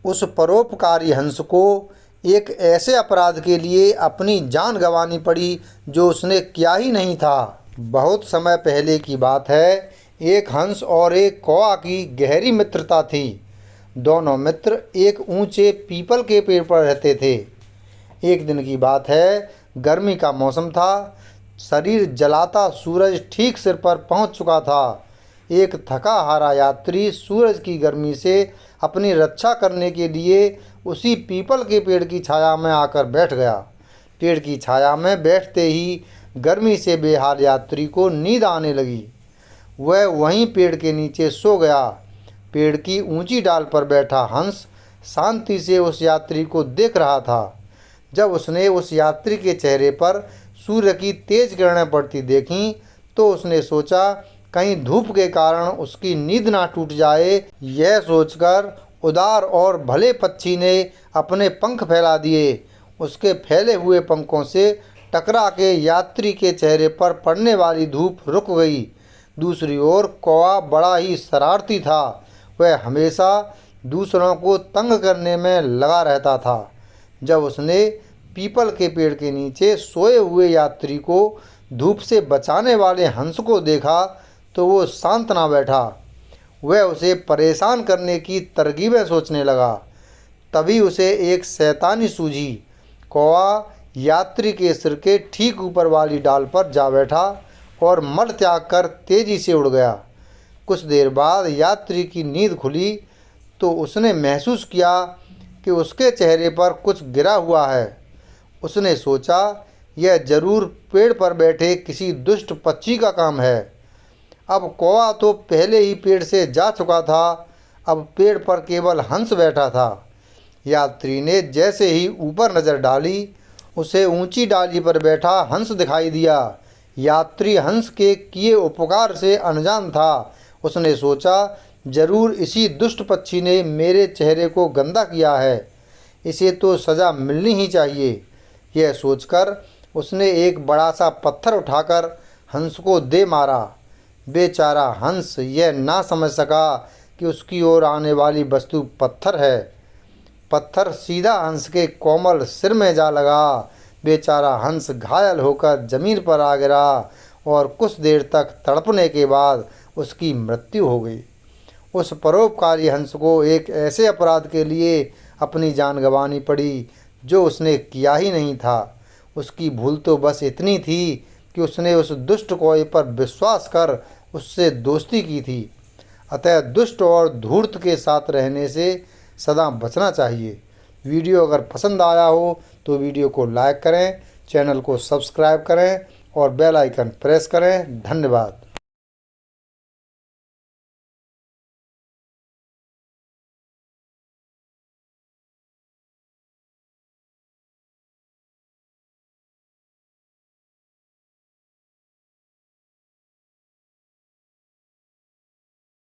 उस परोपकारी हंस को एक ऐसे अपराध के लिए अपनी जान गंवानी पड़ी जो उसने किया ही नहीं था। बहुत समय पहले की बात है। एक हंस और एक कौआ की गहरी मित्रता थी। दोनों मित्र एक ऊंचे पीपल के पेड़ पर रहते थे। एक दिन की बात है। गर्मी का मौसम था। शरीर जलाता सूरज ठीक सिर पर पहुंच चुका था। एक थका हारा यात्री सूरज की गर्मी से अपनी रक्षा करने के लिए उसी पीपल के पेड़ की छाया में आकर बैठ गया। पेड़ की छाया में बैठते ही गर्मी से बेहाल यात्री को नींद आने लगी। वह वहीं पेड़ के नीचे सो गया। पेड़ की ऊंची डाल पर बैठा हंस शांति से उस यात्री को देख रहा था। जब उसने उस यात्री के चेहरे पर सूर्य की तेज किरणें पड़ती देखीं तो उसने सोचा कहीं धूप के कारण उसकी नींद ना टूट जाए। यह सोचकर उदार और भले पक्षी ने अपने पंख फैला दिए। उसके फैले हुए पंखों से टकरा के यात्री के चेहरे पर पड़ने वाली धूप रुक गई। दूसरी ओर कौवा बड़ा ही शरारती था। वह हमेशा दूसरों को तंग करने में लगा रहता था। जब उसने पीपल के पेड़ के नीचे सोए हुए यात्री को धूप से बचाने वाले हंस को देखा तो वो शांत ना बैठा। वह उसे परेशान करने की तरकीबें सोचने लगा। तभी उसे एक शैतानी सूझी। कौवा यात्री के सिर के ठीक ऊपर वाली डाल पर जा बैठा और मल त्याग कर तेजी से उड़ गया। कुछ देर बाद यात्री की नींद खुली तो उसने महसूस किया कि उसके चेहरे पर कुछ गिरा हुआ है। उसने सोचा यह जरूर पेड़ पर बैठे किसी दुष्ट पक्षी का काम है। अब कौवा तो पहले ही पेड़ से जा चुका था। अब पेड़ पर केवल हंस बैठा था। यात्री ने जैसे ही ऊपर नज़र डाली उसे ऊंची डाली पर बैठा हंस दिखाई दिया। यात्री हंस के किए उपकार से अनजान था। उसने सोचा जरूर इसी दुष्ट पक्षी ने मेरे चेहरे को गंदा किया है। इसे तो सज़ा मिलनी ही चाहिए। यह सोचकर उसने एक बड़ा सा पत्थर उठाकर हंस को दे मारा। बेचारा हंस यह ना समझ सका कि उसकी ओर आने वाली वस्तु पत्थर है। पत्थर सीधा हंस के कोमल सिर में जा लगा। बेचारा हंस घायल होकर जमीन पर आ गिरा और कुछ देर तक तड़पने के बाद उसकी मृत्यु हो गई। उस परोपकारी हंस को एक ऐसे अपराध के लिए अपनी जान गंवानी पड़ी जो उसने किया ही नहीं था। उसकी भूल तो बस इतनी थी कि उसने उस दुष्ट कौवे पर विश्वास कर उससे दोस्ती की थी। अतः दुष्ट और धूर्त के साथ रहने से सदा बचना चाहिए। वीडियो अगर पसंद आया हो तो वीडियो को लाइक करें, चैनल को सब्सक्राइब करें और बेल आइकन प्रेस करें। धन्यवाद।